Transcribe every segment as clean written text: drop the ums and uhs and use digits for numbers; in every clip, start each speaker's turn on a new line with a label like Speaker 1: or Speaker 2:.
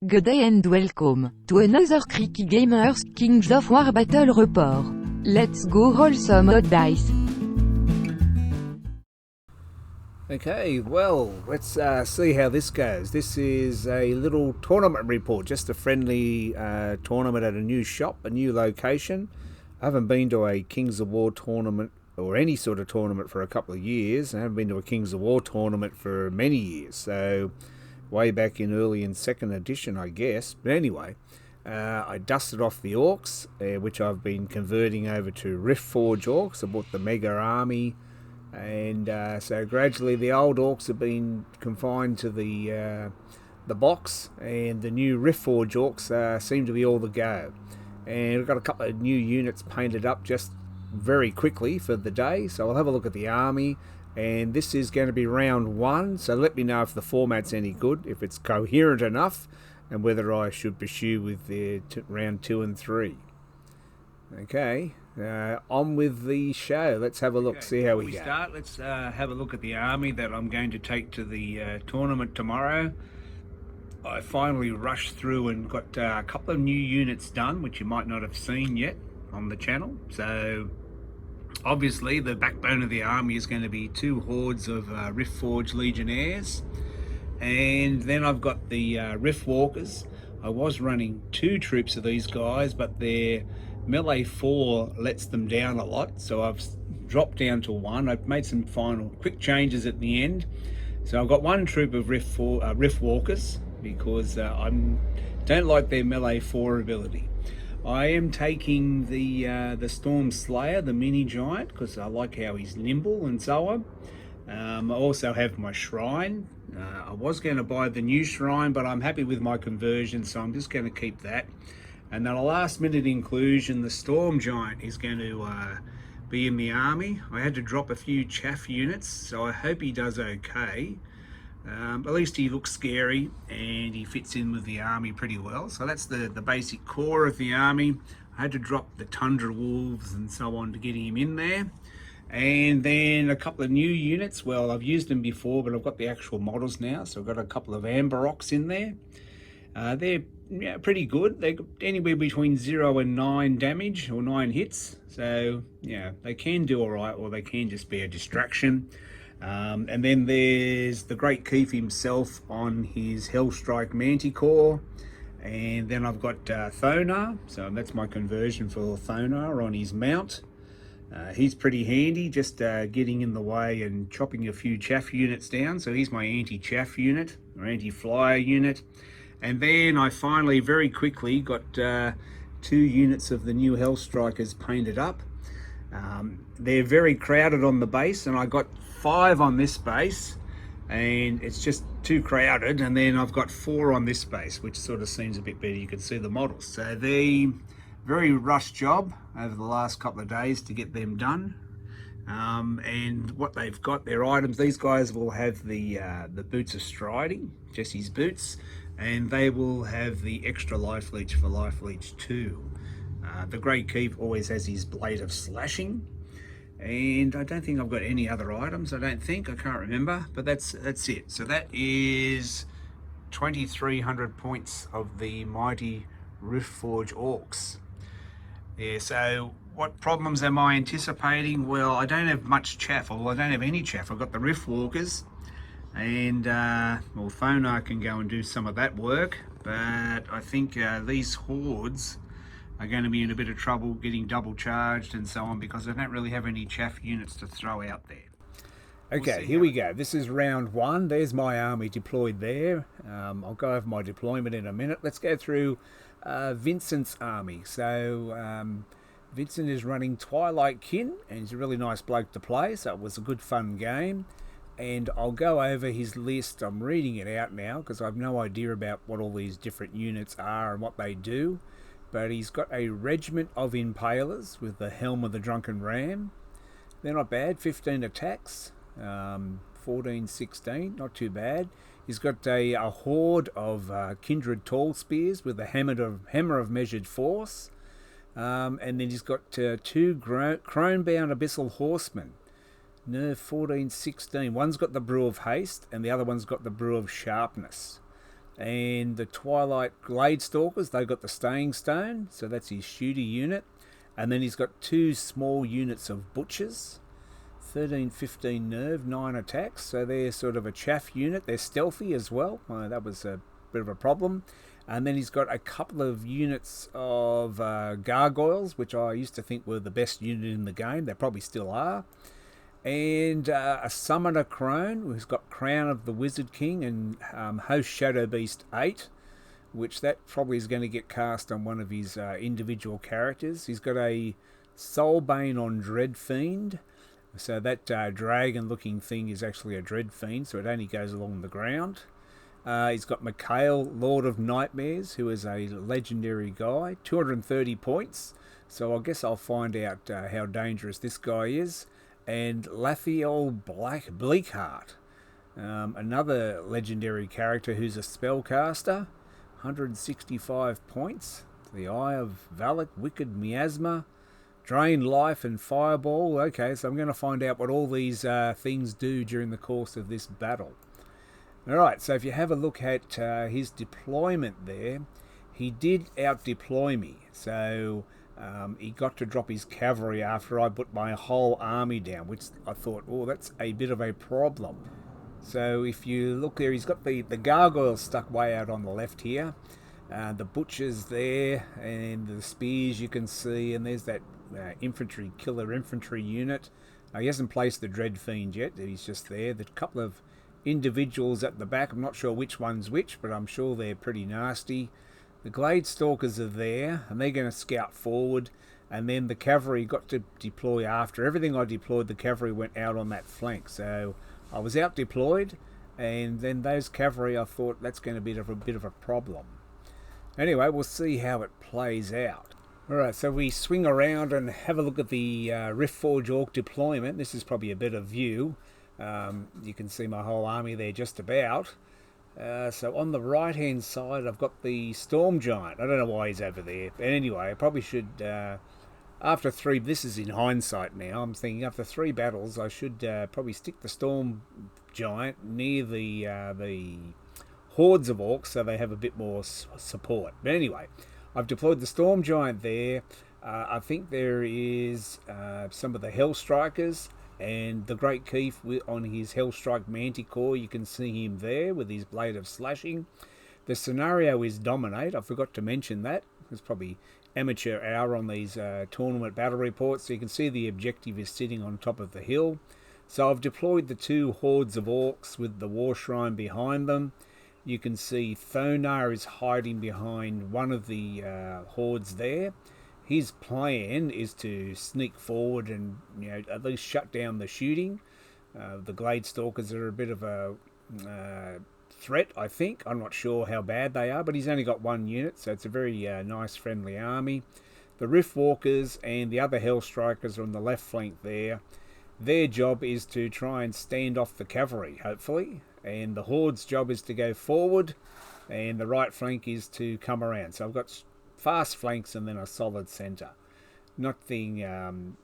Speaker 1: Good day and welcome to another Creaky Gamers Kings of War Battle Report. Let's go roll some odd dice.
Speaker 2: Okay, well, let's see how this goes. This is a little tournament report, just a friendly tournament at a new shop, a new location. I haven't been to a Kings of War tournament or any sort of tournament for a couple of years. I haven't been to a Kings of War tournament for many years, so way back in early and second edition, I guess. But anyway, I dusted off the orcs, which I've been converting over to Riftforged Orcs. I bought the Mega Army, and so gradually the old orcs have been confined to the box, and the new Riftforged Orcs seem to be all the go. And I've got a couple of new units painted up just very quickly for the day, so I'll have a look at the army. And this is going to be round one, so let me know if the format's any good, if it's coherent enough, and whether I should pursue with the round 2 and 3. Okay, on with the show. Let's have a look, see how we go.
Speaker 3: Start. Let's have a look at the army that I'm going to take to the tournament tomorrow. I finally rushed through and got a couple of new units done, which you might not have seen yet on the channel. So obviously the backbone of the army is going to be 2 hordes of Riftforged Legionnaires, and then I've got the Riftwalkers. I was running 2 troops of these guys, but their melee 4 lets them down a lot, so I've dropped down to 1. I've made some final quick changes at the end, so I've got 1 troop of Riftwalkers because I don't like their melee 4 ability. I am taking the Storm Slayer, the mini giant, because I like how he's nimble and so on. I also have my shrine. I was going to buy the new shrine, but I'm happy with my conversion, so I'm just going to keep that. And then a last minute inclusion, the Storm Giant is going to be in the army. I had to drop a few chaff units, so I hope he does okay. At least he looks scary and he fits in with the army pretty well. So that's the basic core of the army. I had to drop the Tundra Wolves and so on to get him in there. And then a couple of new units. Well, I've used them before, but I've got the actual models now. So I've got a couple of Amber Orcs in there. They're pretty good. They're anywhere between 0 and 9 damage or 9 hits. So yeah, they can do all right, or they can just be a distraction. And then there's the Great Keith himself on his Hellstrike Manticore. And then I've got Thonar, so that's my conversion for Thonar on his mount. He's pretty handy, just getting in the way and chopping a few chaff units down. So he's my anti-chaff unit, or anti-flyer unit. And then I finally, very quickly, got 2 units of the new Hellstrikers painted up. They're very crowded on the base, and I got 5 on this base, and it's just too crowded. And then I've got 4 on this base, which sort of seems a bit better. You can see the models. So they very rushed job over the last couple of days to get them done. And what they've got, their items, these guys will have the boots of striding, Jesse's boots, and they will have the extra life leech for life leech 2. The Great Keith always has his blade of slashing, and I don't think I've got any other items. I can't remember, but that's it. So that is 2,300 points of the mighty Riftforged Orcs. Yeah, so what problems am I anticipating? Well, I don't have much chaff, or I don't have any chaff. I've got the Riftwalkers, and well, Thonar can go and do some of that work, but I think these hordes are going to be in a bit of trouble getting double charged and so on, because I don't really have any chaff units to throw out there.
Speaker 2: Okay, here we go. This is round 1. There's my army deployed there. I'll go over my deployment in a minute. Let's go through Vincent's army. So Vincent is running Twilight Kin, and he's a really nice bloke to play, so it was a good fun game. And I'll go over his list. I'm reading it out now because I have no idea about what all these different units are and what they do. But he's got a regiment of Impalers with the Helm of the Drunken Ram. They're not bad, 15 attacks, 14, 16, not too bad. He's got a horde of Kindred Tall Spears with the Hammer of Measured Force. And then he's got 2 Cronebound Abyssal Horsemen. Nerve 14, 16. One's got the Brew of Haste, and the other one's got the Brew of Sharpness. And the Twilight Glade Stalkers, they got the Staying Stone, so that's his shooter unit. And then he's got 2 small units of Butchers, 13, 15 nerve, 9 attacks, so they're sort of a chaff unit. They're stealthy as well. That was a bit of a problem. And then he's got a couple of units of Gargoyles, which I used to think were the best unit in the game. They probably still are. And a Summoner Crone, who's got Crown of the Wizard King and Host Shadow Beast 8, which that probably is going to get cast on one of his individual characters. He's got a Soulbane on Dread Fiend, so that dragon-looking thing is actually a Dread Fiend, so it only goes along the ground. He's got Mikhail, Lord of Nightmares, who is a legendary guy, 230 points, so I guess I'll find out how dangerous this guy is. And Lathiel Bleakheart, another legendary character who's a spellcaster, 165 points. The Eye of Valak, Wicked Miasma, Drain Life and Fireball. Okay, so I'm going to find out what all these things do during the course of this battle. Alright, so if you have a look at his deployment there, he did out-deploy me. So he got to drop his cavalry after I put my whole army down, which I thought, oh, that's a bit of a problem. So if you look there, he's got the gargoyles stuck way out on the left here. The butchers there, and the spears you can see, and there's that killer infantry unit. He hasn't placed the Dread Fiend yet, he's just there. There's a couple of individuals at the back, I'm not sure which one's which, but I'm sure they're pretty nasty. The Glade Stalkers are there, and they're going to scout forward, and then the cavalry got to deploy after. Everything I deployed, the cavalry went out on that flank, so I was out deployed, and then those cavalry, I thought that's going to be a bit of a problem. Anyway, we'll see how it plays out. Alright, so we swing around and have a look at the Riftforged Orc deployment. This is probably a better view. You can see my whole army there just about. So on the right hand side I've got the Storm Giant. I don't know why he's over there, but anyway, I probably should, after 3, this is in hindsight now, I'm thinking after 3 battles I should probably stick the Storm Giant near the hordes of orcs so they have a bit more support. But anyway, I've deployed the Storm Giant there. I think there is some of the Hellstrikers and the Great Keith on his Hellstrike Manticore. You can see him there with his Blade of Slashing. The scenario is Dominate. I forgot to mention that. It's probably amateur hour on these tournament battle reports. So you can see the objective is sitting on top of the hill. So I've deployed the 2 hordes of orcs with the War Shrine behind them. You can see Thonar is hiding behind one of the hordes there. His plan is to sneak forward and, at least shut down the shooting. The Glade Stalkers are a bit of a threat, I think. I'm not sure how bad they are, but he's only got 1 unit, so it's a very nice, friendly army. The Riftwalkers and the other Hellstrikers are on the left flank there. Their job is to try and stand off the cavalry, hopefully. And the Horde's job is to go forward, and the right flank is to come around. So I've got fast flanks and then a solid centre. Nothing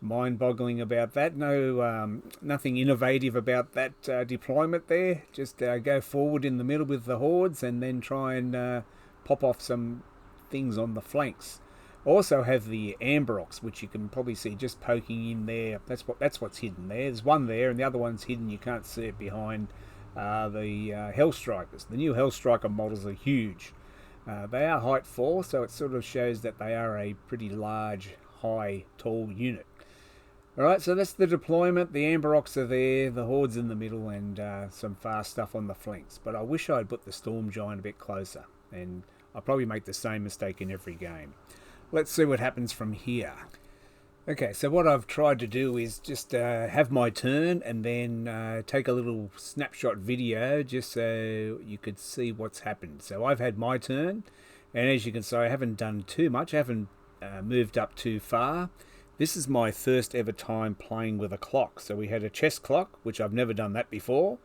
Speaker 2: mind-boggling about that. No, nothing innovative about that deployment there. Just go forward in the middle with the hordes and then try and pop off some things on the flanks. Also have the Amberox, which you can probably see just poking in there. That's what's hidden there. There's one there, and the other one's hidden. You can't see it behind the Hellstrikers. The new Hellstriker models are huge. They are height 4, so it sort of shows that they are a pretty large, high, tall unit. Alright, so that's the deployment. The Amberox are there, the Horde's in the middle, and some fast stuff on the flanks. But I wish I'd put the Storm Giant a bit closer, and I'll probably make the same mistake in every game. Let's see what happens from here. Okay, so what I've tried to do is just have my turn and then take a little snapshot video just so you could see what's happened. So I've had my turn, and as you can see, I haven't done too much. I haven't moved up too far. This is my first ever time playing with a clock. So we had a chess clock, which I've never done that before.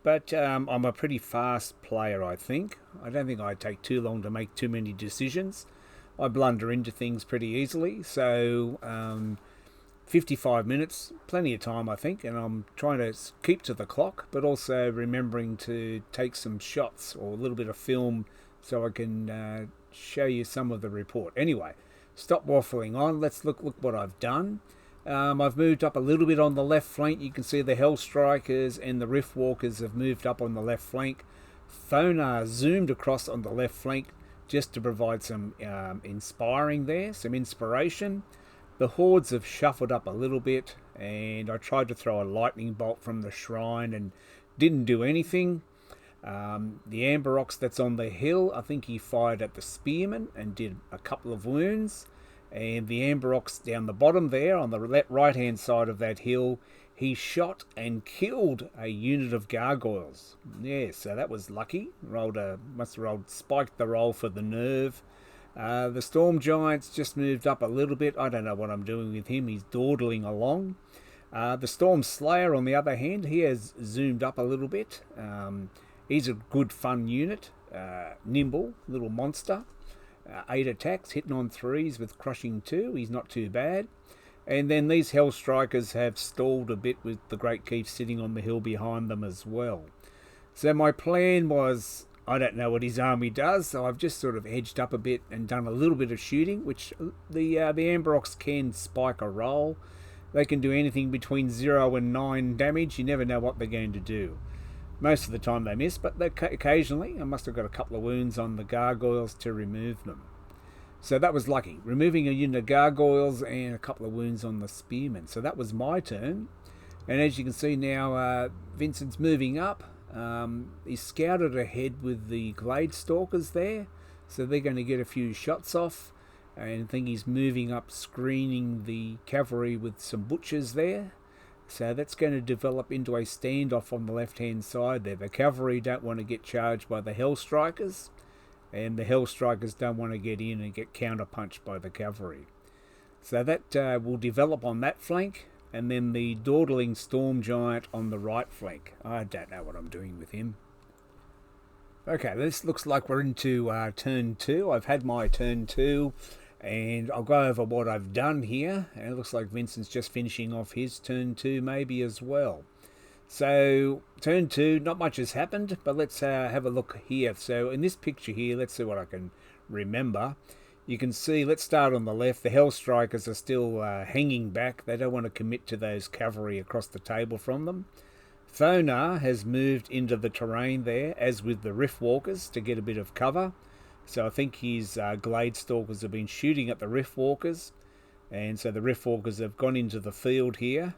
Speaker 2: But I'm a pretty fast player, I think. I don't think I'd take too long to make too many decisions. I blunder into things pretty easily, so 55 minutes, plenty of time I think, and I'm trying to keep to the clock, but also remembering to take some shots or a little bit of film so I can show you some of the report. Anyway, stop waffling on, let's look what I've done. I've moved up a little bit on the left flank. You can see the Hellstrikers and the Riftwalkers have moved up on the left flank. Thonar zoomed across on the left flank just to provide some inspiring there, some inspiration. The Hordes have shuffled up a little bit, and I tried to throw a lightning bolt from the shrine and didn't do anything. The Amber Ox that's on the hill, I think he fired at the Spearman and did a couple of wounds. And the Amber Ox down the bottom there on the right hand side of that hill, he shot and killed a unit of gargoyles. Yeah, so that was lucky. Must have spiked the roll for the nerve. The Storm Giant's just moved up a little bit. I don't know what I'm doing with him. He's dawdling along. The Storm Slayer, on the other hand, he has zoomed up a little bit. He's a good fun unit. Nimble, little monster. 8 attacks, hitting on 3s with crushing 2. He's not too bad. And then these Hellstrikers have stalled a bit with the Great Keith sitting on the hill behind them as well. So my plan was, I don't know what his army does, so I've just sort of edged up a bit and done a little bit of shooting, which the Amber Ox can spike a roll. They can do anything between 0 and 9 damage. You never know what they're going to do. Most of the time they miss, but occasionally I must have got a couple of wounds on the gargoyles to remove them. So that was lucky, removing a unit of gargoyles and a couple of wounds on the spearmen. So that was my turn. And as you can see now, Vincent's moving up. He's scouted ahead with the Glade Stalkers there, so they're going to get a few shots off. And I think he's moving up, screening the cavalry with some butchers there. So that's going to develop into a standoff on the left-hand side there. The cavalry don't want to get charged by the Hellstrikers, and the Hellstrikers don't want to get in and get counter-punched by the cavalry. So that will develop on that flank, and then the dawdling Storm Giant on the right flank. I don't know what I'm doing with him. Okay, this looks like we're into turn 2. I've had my turn 2. And I'll go over what I've done here. And it looks like Vincent's just finishing off his turn 2 maybe as well. So turn 2, not much has happened, but let's have a look here. So in this picture here, let's see what I can remember. You can see, let's start on the left. The Hellstrikers are still hanging back. They don't want to commit to those cavalry across the table from them. Thonar has moved into the terrain there, as with the Riftwalkers, to get a bit of cover. So I think his Glade Stalkers have been shooting at the Riftwalkers, and so the Riftwalkers have gone into the field here.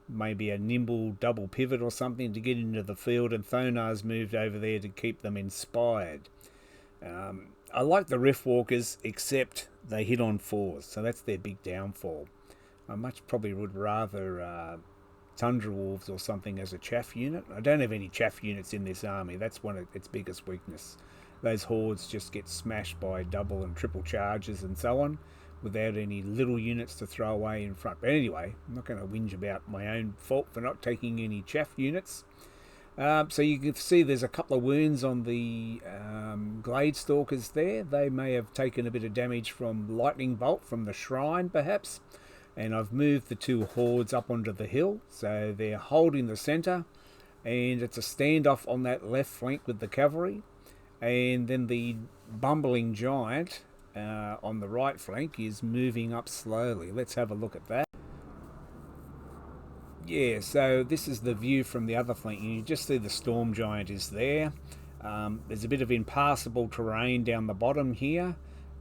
Speaker 2: Maybe a nimble double pivot or something to get into the field, and Thonar's moved over there to keep them inspired. I like the Riftwalkers, except they hit on 4s, so that's their big downfall. I much probably would rather Tundra Wolves or something as a chaff unit. I don't have any chaff units in this army. That's one of its biggest weakness. Those hordes just get smashed by double and triple charges and so on, without any little units to throw away in front. But anyway, I'm not going to whinge about my own fault for not taking any chaff units. So you can see there's a couple of wounds on the Glade Stalkers there. They may have taken a bit of damage from lightning bolt from the shrine perhaps. And I've moved the 2 hordes up onto the hill, so they're holding the centre, and it's a standoff on that left flank with the cavalry. And then the bumbling giant on the right flank is moving up slowly. Let's have a look at that. Yeah, so this is the view from the other flank. You just see the Storm Giant is there. There's a bit of impassable terrain down the bottom here.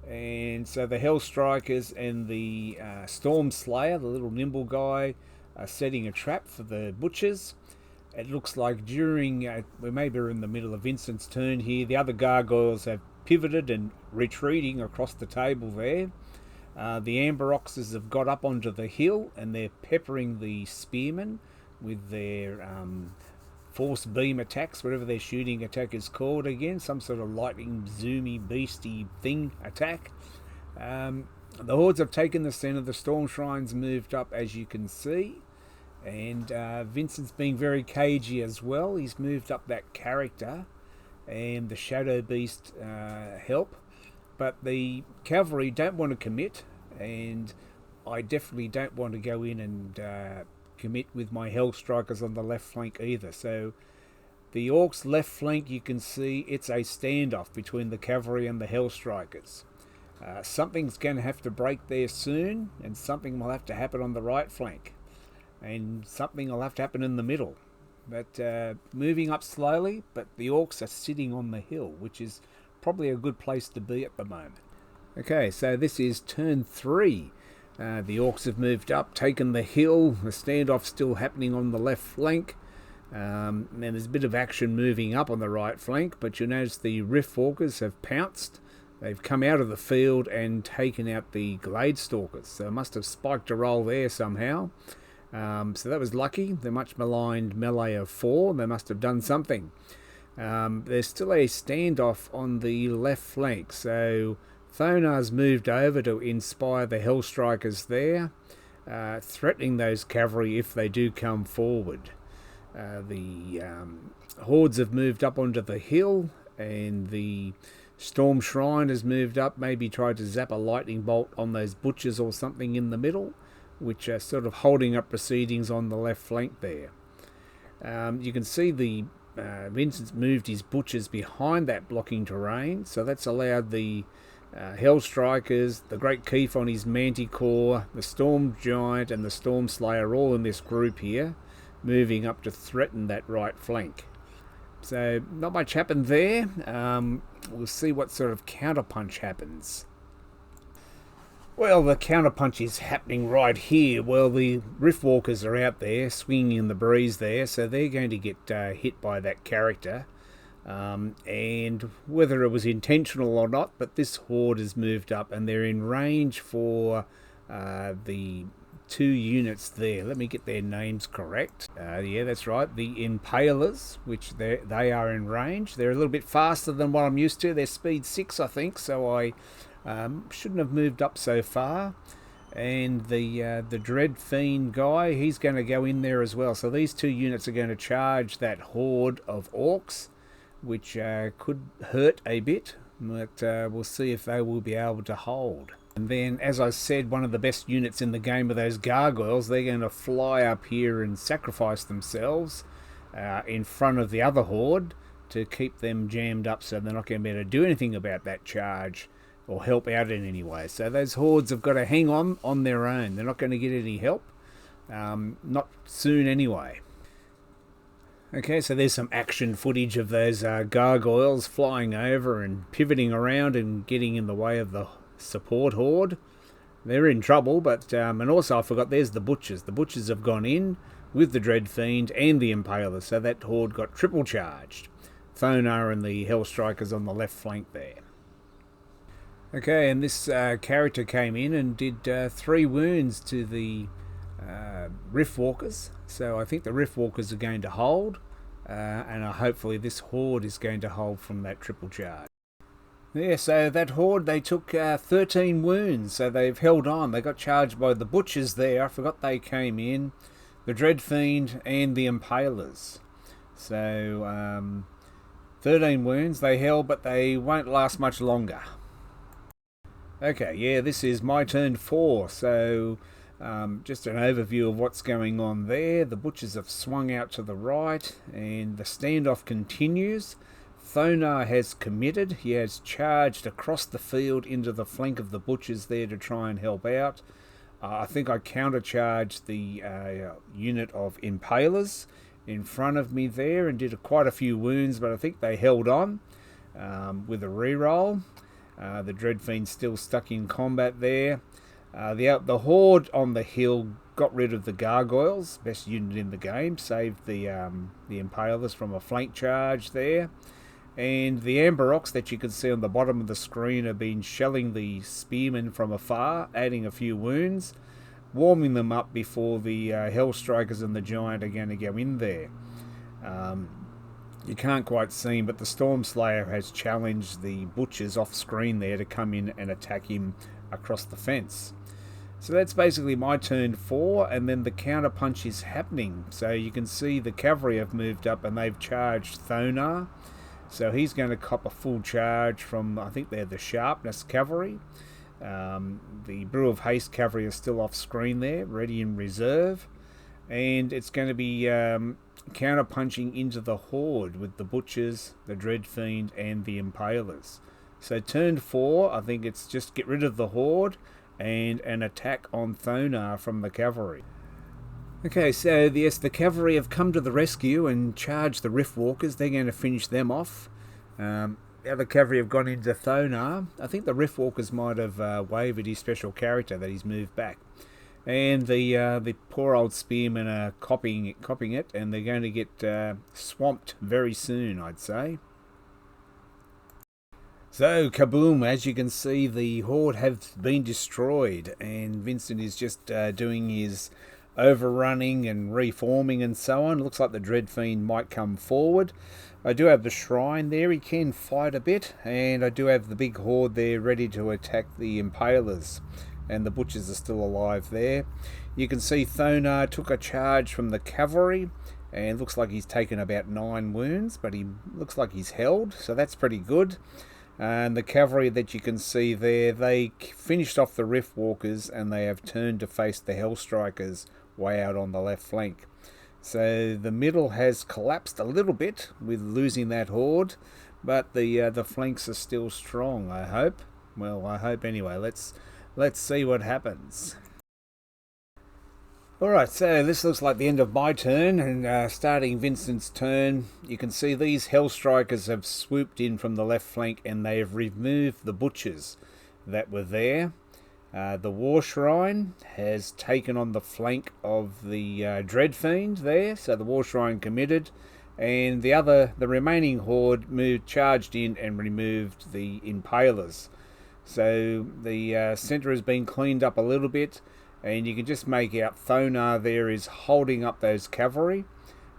Speaker 2: And so the Hellstrikers and the Storm Slayer, the little nimble guy, are setting a trap for the butchers. It looks like during, we maybe are in the middle of Vincent's turn here, the other gargoyles have pivoted and retreating across the table there. The Amber Oxes have got up onto the hill and they're peppering the spearmen with their force beam attacks, whatever their shooting attack is called again, some sort of lightning, zoomy, beastie thing attack. The hordes have taken the centre, the Storm Shrine's moved up as you can see. And Vincent's being very cagey as well. He's moved up that character and the Shadow Beast help. But the cavalry don't want to commit, and I definitely don't want to go in and commit with my Hellstrikers on the left flank either. So the Orcs' left flank, you can see it's a standoff between the cavalry and the Hellstrikers. Something's going to have to break there soon, and something will have to happen on the right flank, and something will have to happen in the middle. But moving up slowly, but the Orcs are sitting on the hill, which is probably a good place to be at the moment. Okay, so this is turn 3. The Orcs have moved up, taken the hill. The standoff's still happening on the left flank. And there's a bit of action moving up on the right flank, but you'll notice the Riftforged have pounced. They've come out of the field and taken out the Gladestalkers. So they must have spiked a roll there somehow. So that was lucky. The much maligned melee of 4. They must have done something. There's still a standoff on the left flank. So Thonar's moved over to inspire the Hellstrikers there, threatening those cavalry if they do come forward. The hordes have moved up onto the hill, and the Storm Shrine has moved up, maybe tried to zap a lightning bolt on those butchers or something in the middle, which are sort of holding up proceedings on the left flank there. You can see the Vincent's moved his butchers behind that blocking terrain, so that's allowed the Hellstrikers, the Great Keef on his Manticore, the Storm Giant and the Storm Slayer all in this group here, moving up to threaten that right flank. So not much happened there. We'll see what sort of counterpunch happens. Well, the counterpunch is happening right here. Well, the Riftwalkers are out there swinging in the breeze there, so they're going to get hit by that character. And whether it was intentional or not, but this horde has moved up and they're in range for the 2 units there. Let me get their names correct. Yeah, that's right. The Impalers, which they are in range. They're a little bit faster than what I'm used to. They're speed 6, I think, so I shouldn't have moved up so far. And the Dread Fiend guy, he's going to go in there as well. So these 2 units are going to charge that horde of Orcs, which could hurt a bit, but we'll see if they will be able to hold. And then, as I said, one of the best units in the game are those gargoyles. They're going to fly up here and sacrifice themselves in front of the other horde to keep them jammed up, so they're not going to be able to do anything about that charge or help out in any way. So those hordes have got to hang on their own. They're not going to get any help, not soon anyway. Okay, so there's some action footage of those gargoyles flying over and pivoting around and getting in the way of the support horde. They're in trouble, but and also I forgot, there's the butchers. The butchers have gone in with the Dread Fiend and the Impaler, so that horde got triple charged. Thonar and the Hellstrikers on the left flank there. Okay, and this character came in and did 3 wounds to the Riftwalkers, so I think the Riftwalkers are going to hold, and hopefully this horde is going to hold from that triple charge. Yeah, so that horde, they took 13 wounds, so they've held on. They got charged by the butchers there. I forgot they came in, the Dread Fiend and the Impalers. So 13 wounds, they held, but they won't last much longer. Okay, yeah, this is my turn 4, so just an overview of what's going on there. The butchers have swung out to the right, and the standoff continues. Thonar has committed. He has charged across the field into the flank of the butchers there to try and help out. I think I countercharged the unit of Impalers in front of me there and did quite a few wounds, but I think they held on with a reroll. The Dread Fiend's still stuck in combat there. The horde on the hill got rid of the gargoyles, best unit in the game, saved the Impalers from a flank charge there. And the Amber Ox that you can see on the bottom of the screen have been shelling the spearmen from afar, adding a few wounds, warming them up before the Hellstrikers and the Giant are going to go in there. You can't quite see him, but the Storm Slayer has challenged the butchers off screen there to come in and attack him across the fence. So that's basically my turn 4, and then the counter punch is happening. So you can see the cavalry have moved up and they've charged Thonar. So he's going to cop a full charge from, I think they're the Sharpness Cavalry. The Brew of Haste cavalry is still off screen there, ready in reserve, and it's going to be counter-punching into the Horde with the Butchers, the Dreadfiend, and the Impalers. So turn 4, I think it's just get rid of the Horde and an attack on Thonar from the cavalry. Okay, so yes, the cavalry have come to the rescue and charged the Riftwalkers. They're going to finish them off. The other cavalry have gone into Thonar. I think the Riftwalkers might have wavered his special character that he's moved back. And the poor old spearmen are copying it, and they're going to get swamped very soon, I'd say. So, kaboom, as you can see, the Horde have been destroyed, and Vincent is just doing his overrunning and reforming and so on. Looks like the Dreadfiend might come forward. I do have the Shrine there, he can fight a bit, and I do have the big Horde there ready to attack the Impalers, and the Butchers are still alive there. You can see Thonar took a charge from the cavalry, and looks like he's taken about 9 wounds, but he looks like he's held, so that's pretty good. And the cavalry that you can see there, they finished off the Riftwalkers and they have turned to face the Hellstrikers way out on the left flank. So the middle has collapsed a little bit with losing that Horde, but the flanks are still strong, I hope. Well, I hope anyway. Let's see what happens. Alright, so this looks like the end of my turn, and starting Vincent's turn, you can see these Hellstrikers have swooped in from the left flank and they have removed the Butchers that were there. The War Shrine has taken on the flank of the Dreadfiend there, so the War Shrine committed, and the remaining Horde charged in and removed the Impalers. So the centre has been cleaned up a little bit, and you can just make out Thonar there is holding up those cavalry.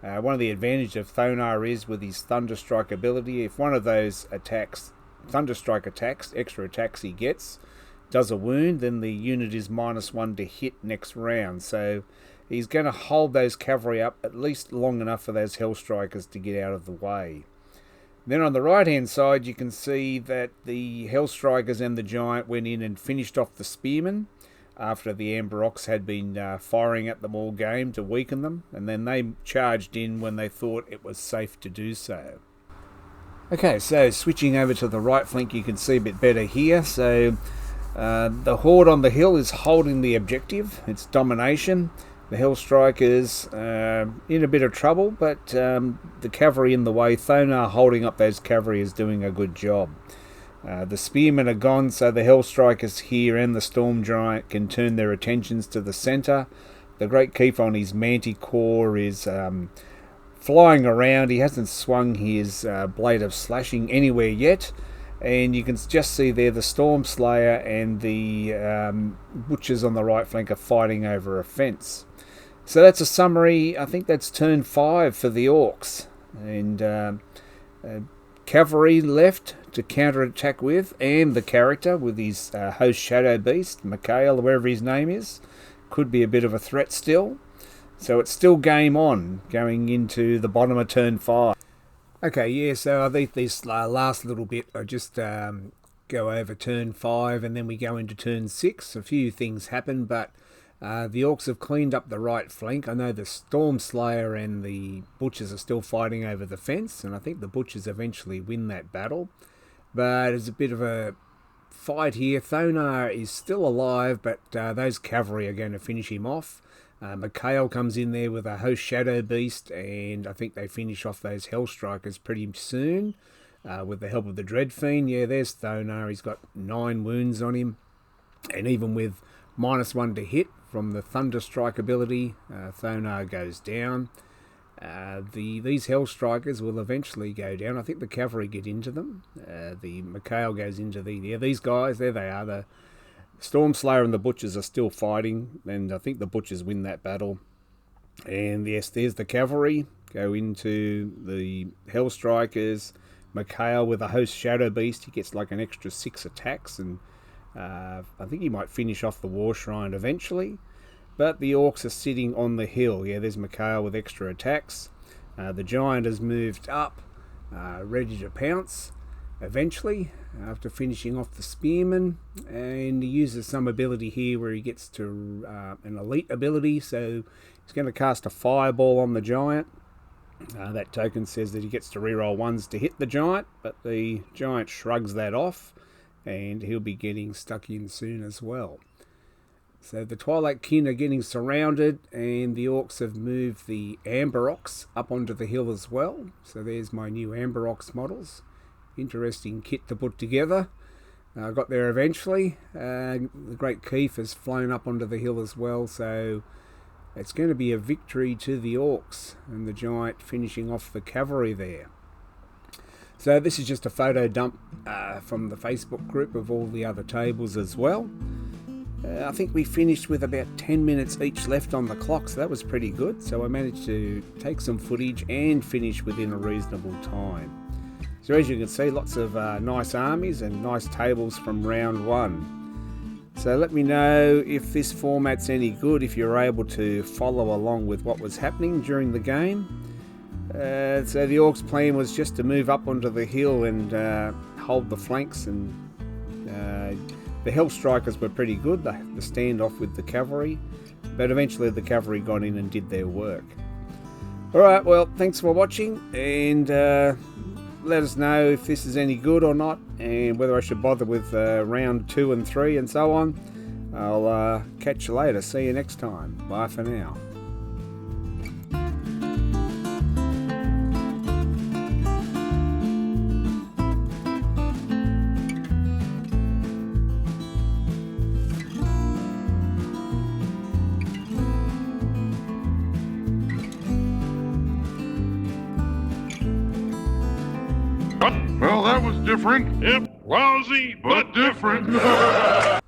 Speaker 2: One of the advantages of Thonar is with his Thunderstrike ability, if one of those attacks, Thunderstrike attacks, extra attacks he gets, does a wound, then the unit is -1 to hit next round. So he's going to hold those cavalry up at least long enough for those Hellstrikers to get out of the way. Then on the right hand side you can see that the Hellstrikers and the Giant went in and finished off the Spearmen after the Amber Ox had been firing at them all game to weaken them, and then they charged in when they thought it was safe to do so. Okay, so switching over to the right flank, you can see a bit better here. So the Horde on the hill is holding the objective. It's domination. The Hellstrikers in a bit of trouble, but the cavalry in the way, Thonar holding up those cavalry is doing a good job. The Spearmen are gone, so the Hellstrikers here and the Storm Giant can turn their attentions to the centre. The Great Keep on his Manticore is flying around. He hasn't swung his Blade of Slashing anywhere yet. And you can just see there the Storm Slayer and the Butchers on the right flank are fighting over a fence. So that's a summary. I think that's turn 5 for the Orcs. And cavalry left to counter-attack with, and the character with his host Shadow Beast, Mikhail, wherever his name is, could be a bit of a threat still. So it's still game on, going into the bottom of turn 5. Okay, yeah, so I think this last little bit, I just go over turn 5, and then we go into turn 6. A few things happen, but the Orcs have cleaned up the right flank. I know the Storm Slayer and the Butchers are still fighting over the fence, and I think the Butchers eventually win that battle. But it's a bit of a fight here. Thonar is still alive, but those cavalry are going to finish him off. Mikhail comes in there with a host Shadow Beast, and I think they finish off those Hellstrikers pretty soon with the help of the Dreadfiend. Yeah, there's Thonar. He's got 9 wounds on him, and even with -1 to hit from the Thunderstrike ability, Thonar goes down. These Hellstrikers will eventually go down. I think the cavalry get into them. The Mikhail goes into these guys. There they are. The Storm Slayer and the Butchers are still fighting, and I think the Butchers win that battle. And yes, there's the cavalry go into the Hellstrikers. Mikhail with a host Shadow Beast, he gets like an extra 6 attacks, and I think he might finish off the War Shrine eventually. But the Orcs are sitting on the hill. Yeah, there's Mikhail with extra attacks. The Giant has moved up, ready to pounce. eventually, after finishing off the spearman. And he uses some ability here where he gets to an elite ability, so he's going to cast a fireball on the giant. That token says that he gets to reroll ones to hit the giant, but the giant shrugs that off, and he'll be getting stuck in soon as well. So the Twilight kin are getting surrounded, and the orcs have moved the Amber Ox up onto the hill as well. So there's my new Amber Ox models. Interesting kit to put together. I got there eventually. The Great Keef has flown up onto the hill as well, so it's going to be a victory to the orcs, and the giant finishing off the cavalry there. So this is just a photo dump from the Facebook group of all the other tables as well. I think we finished with about 10 minutes each left on the clock, so that was pretty good. So I managed to take some footage and finish within a reasonable time. So as you can see, lots of nice armies and nice tables from round one. So let me know if this format's any good, if you're able to follow along with what was happening during the game. So the Orcs' plan was just to move up onto the hill and hold the flanks, and the Hellstrikers were pretty good, the standoff with the cavalry, but eventually the cavalry got in and did their work. Alright, well, thanks for watching, and let us know if this is any good or not, and whether I should bother with round 2 and 3 and so on. I'll catch you later. See you next time. Bye for now.
Speaker 4: Well, that was different. Yep, lousy, but different.